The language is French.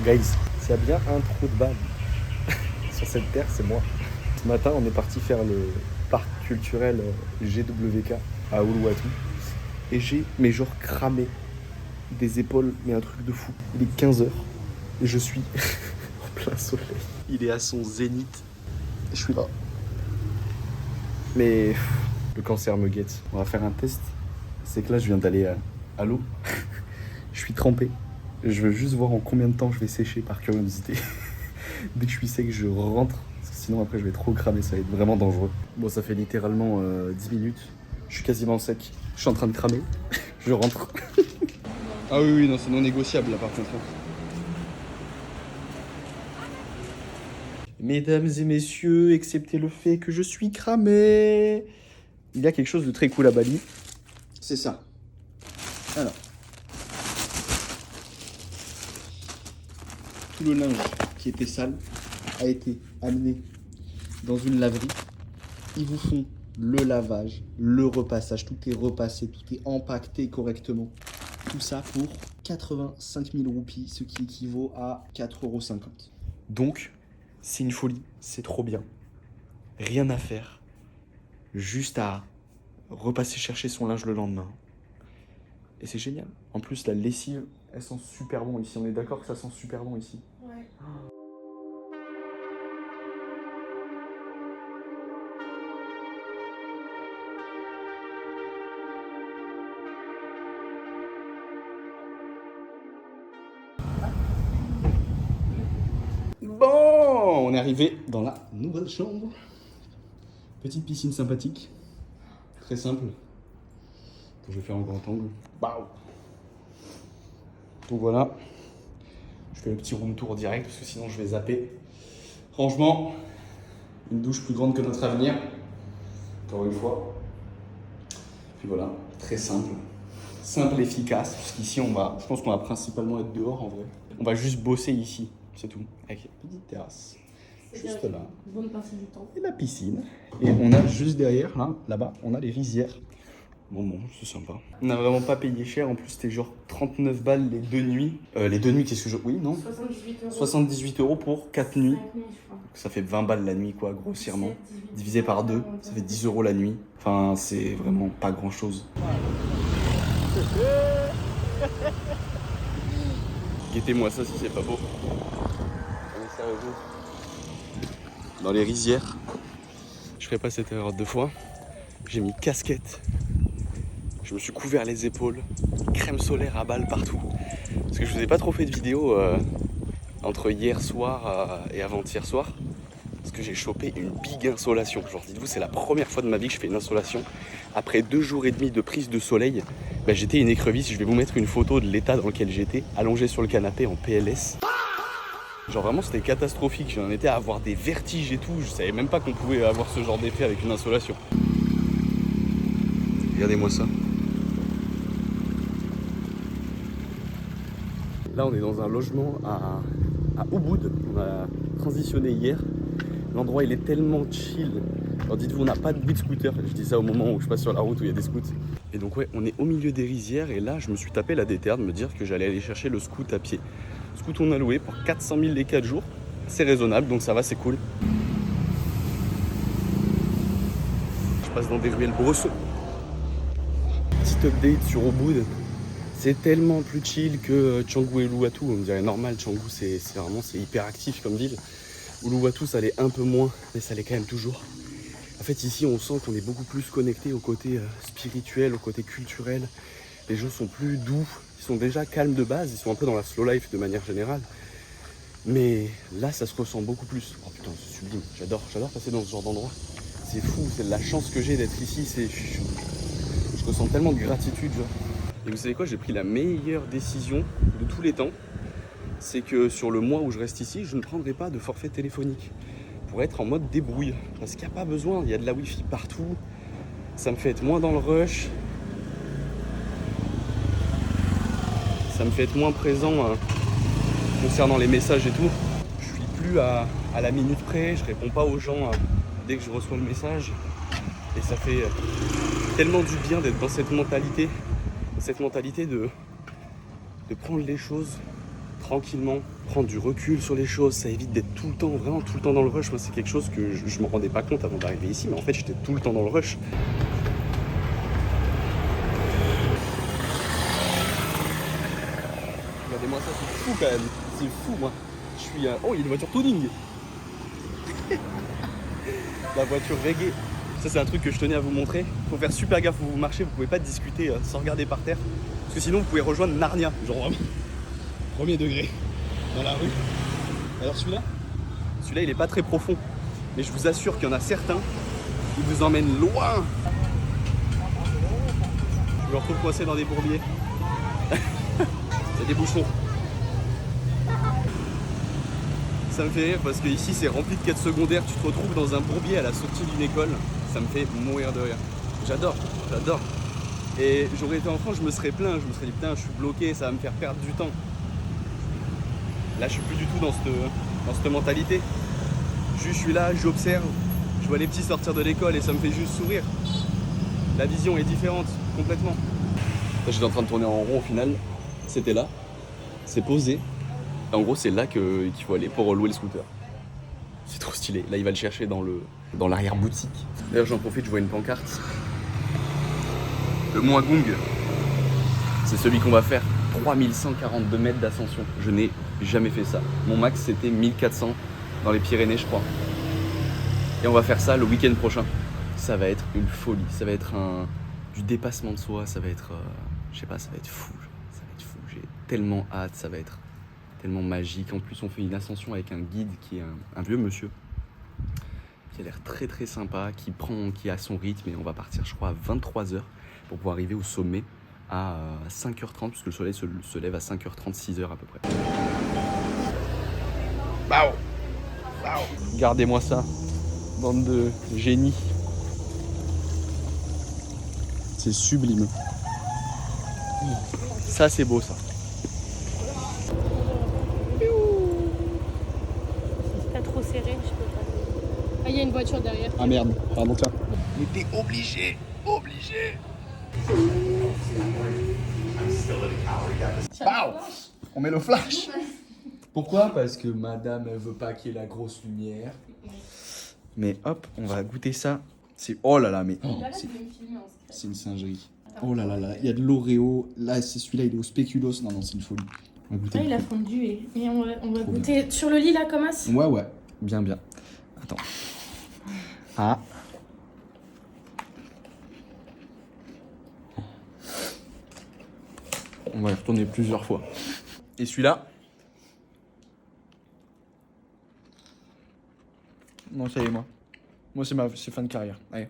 Guys, s'il y a bien un trou de balle sur cette terre, c'est moi. Ce matin, on est parti faire le parc culturel GWK à Uluwatu. Et j'ai, mais genre, cramé des épaules, mais un truc de fou. Il est 15h et je suis en plein soleil. Il est à son zénith. Et je suis là. Mais le cancer me guette. On va faire un test. C'est que là, je viens d'aller à l'eau. Je suis trempé. Je veux juste voir en combien de temps je vais sécher par curiosité. Dès que je suis sec, je rentre. Parce que sinon, après, je vais trop cramer. Ça va être vraiment dangereux. Bon, ça fait littéralement 10 minutes. Je suis quasiment sec. Je suis en train de cramer. Je rentre. Ah oui, non, c'est non négociable là par contre. Mesdames et messieurs, excepté le fait que je suis cramé, il y a quelque chose de très cool à Bali. C'est ça. Alors. Tout le linge qui était sale a été amené dans une laverie. Ils vous font le lavage, le repassage, tout est repassé, tout est empaqueté correctement. Tout ça pour 85 000 roupies, ce qui équivaut à 4,50 €. Donc, c'est une folie, c'est trop bien. Rien à faire, juste à repasser chercher son linge le lendemain. Et c'est génial. En plus, la lessive, elle sent super bon ici. On est d'accord que ça sent super bon ici. Ouais. Bon, on est arrivé dans la nouvelle chambre. Petite piscine sympathique. Très simple. Je vais faire en grand angle. Waouh. Donc voilà. Je fais le petit room tour direct parce que sinon je vais zapper. Franchement, une douche plus grande que notre avenir. Encore une fois. Puis voilà, très simple. Simple, efficace. Parce qu'ici, je pense qu'on va principalement être dehors en vrai. On va juste bosser ici, c'est tout. Avec une petite terrasse. Juste là. Une bonne partie du temps. Et la piscine. Et on a juste derrière, là-bas, on a les rizières. Bon, c'est sympa. On n'a vraiment pas payé cher. En plus, c'était genre 39 balles les 2 nuits. Les 2 nuits, qu'est-ce que je... Oui, non 78 €. 78 € pour 4 nuits. 5 nuits, je crois. Ça fait 20 balles la nuit, quoi, grossièrement. 17, 18. Divisé par 2, ça fait 10 € la nuit. Enfin, c'est vraiment pas grand-chose. Guettez-moi ça si c'est pas beau. Dans les rizières, je ferai pas cette erreur 2 fois. J'ai mis casquette. Je me suis couvert les épaules. Crème solaire à balles partout. Parce que je vous ai pas trop fait de vidéos entre hier soir et avant-hier soir. Parce que j'ai chopé une big insolation. Genre, dites-vous, c'est la première fois de ma vie que je fais une insolation. Après 2 jours et demi de prise de soleil, j'étais une écrevisse. Je vais vous mettre une photo de l'état dans lequel j'étais, allongé sur le canapé en PLS. Genre vraiment, c'était catastrophique. J'en étais à avoir des vertiges et tout. Je savais même pas qu'on pouvait avoir ce genre d'effet avec une insolation. Regardez-moi ça. Là, on est dans un logement à Ubud. On a transitionné hier. L'endroit, il est tellement chill. Alors dites-vous, on n'a pas de bruit de scooter. Je dis ça au moment où je passe sur la route où il y a des scouts. Et donc ouais, on est au milieu des rizières. Et là, je me suis tapé la déterre de me dire que j'allais aller chercher le scoot à pied. Scoot, on a loué pour 400 000 les 4 jours. C'est raisonnable, donc ça va, c'est cool. Je passe dans des ruelles bressons. Petit update sur Ubud. C'est tellement plus chill que Canggu et Uluwatu. On dirait normal, Canggu c'est hyper actif comme ville. Uluwatu ça l'est un peu moins, mais ça l'est quand même toujours. En fait ici on sent qu'on est beaucoup plus connecté au côté spirituel, au côté culturel. Les gens sont plus doux, ils sont déjà calmes de base, ils sont un peu dans la slow life de manière générale. Mais là ça se ressent beaucoup plus. Oh putain c'est sublime, j'adore passer dans ce genre d'endroit. C'est fou, c'est de la chance que j'ai d'être ici, je ressens tellement de gratitude genre. Et vous savez quoi, j'ai pris la meilleure décision de tous les temps. C'est que sur le mois où je reste ici, je ne prendrai pas de forfait téléphonique. Pour être en mode débrouille. Parce qu'il n'y a pas besoin, il y a de la wifi partout. Ça me fait être moins dans le rush. Ça me fait être moins présent concernant les messages et tout. Je suis plus à la minute près, je réponds pas aux gens dès que je reçois le message. Et ça fait tellement du bien d'être dans cette mentalité. Cette mentalité de prendre les choses tranquillement, prendre du recul sur les choses, ça évite d'être tout le temps, vraiment tout le temps dans le rush. Moi, c'est quelque chose que je me rendais pas compte avant d'arriver ici, mais en fait, j'étais tout le temps dans le rush. Regardez-moi ça, c'est fou quand même. C'est fou, moi. Je suis... Oh, il y a une voiture tuning. La voiture reggae. Ça, c'est un truc que je tenais à vous montrer. Faut faire super gaffe où vous marchez. Vous pouvez pas discuter sans regarder par terre. Parce que sinon, vous pouvez rejoindre Narnia. Genre vraiment. Premier degré. Dans la rue. Alors celui-là, il est pas très profond. Mais je vous assure qu'il y en a certains qui vous emmènent loin. Je me retrouve coincé dans des bourbiers. C'est des bouchons. Ça me fait rire parce que ici c'est rempli de quêtes secondaires. Tu te retrouves dans un bourbier à la sortie d'une école. Ça me fait mourir de rire. J'adore. Et j'aurais été en France, je me serais plaint. Je me serais dit putain, je suis bloqué, ça va me faire perdre du temps. Là, je suis plus du tout dans cette mentalité. Je suis là, j'observe. Je vois les petits sortir de l'école et ça me fait juste sourire. La vision est différente, complètement. J'étais en train de tourner en rond au final. C'était là. C'est posé. Et en gros, c'est là qu'il faut aller pour louer le scooter. C'est trop stylé. Là, il va le chercher dans l'arrière-boutique. D'ailleurs, j'en profite, je vois une pancarte. Le Mont Agung, c'est celui qu'on va faire. 3142 mètres d'ascension. Je n'ai jamais fait ça. Mon max, c'était 1400 dans les Pyrénées, je crois. Et on va faire ça le week-end prochain. Ça va être une folie. Ça va être du dépassement de soi. Ça va être, je sais pas, ça va être fou. Ça va être fou. J'ai tellement hâte. Ça va être tellement magique. En plus, on fait une ascension avec un guide qui est un vieux monsieur qui a l'air très très sympa, qui a son rythme. Et on va partir, je crois, à 23h pour pouvoir arriver au sommet à 5h30, puisque le soleil se lève à 5h30, 6h à peu près. Bao. Regardez-moi ça, bande de génies. C'est sublime. Ça, c'est beau, ça. C'est pas trop serré, je peux pas. Ah, il y a une voiture derrière. Ah merde, pardon, tiens. Mais t'es obligé. Bao. On met le flash. Pourquoi? Parce que madame, elle veut pas qu'il y ait la grosse lumière. Mais hop, on va goûter ça. C'est... Oh là là, mais... Oh, c'est une singerie. Oh là là là, il y a de l'Oreo. Là, c'est celui-là, il est au spéculoos. Non, c'est une folie. On va goûter. Ah, il a fondu et on va Trop goûter bien. Sur le lit là, Comas. Ouais. Bien. Attends. Ah. On va y retourner plusieurs fois. Et celui-là? Non, ça y est, moi. Moi, c'est fin de carrière. Allez.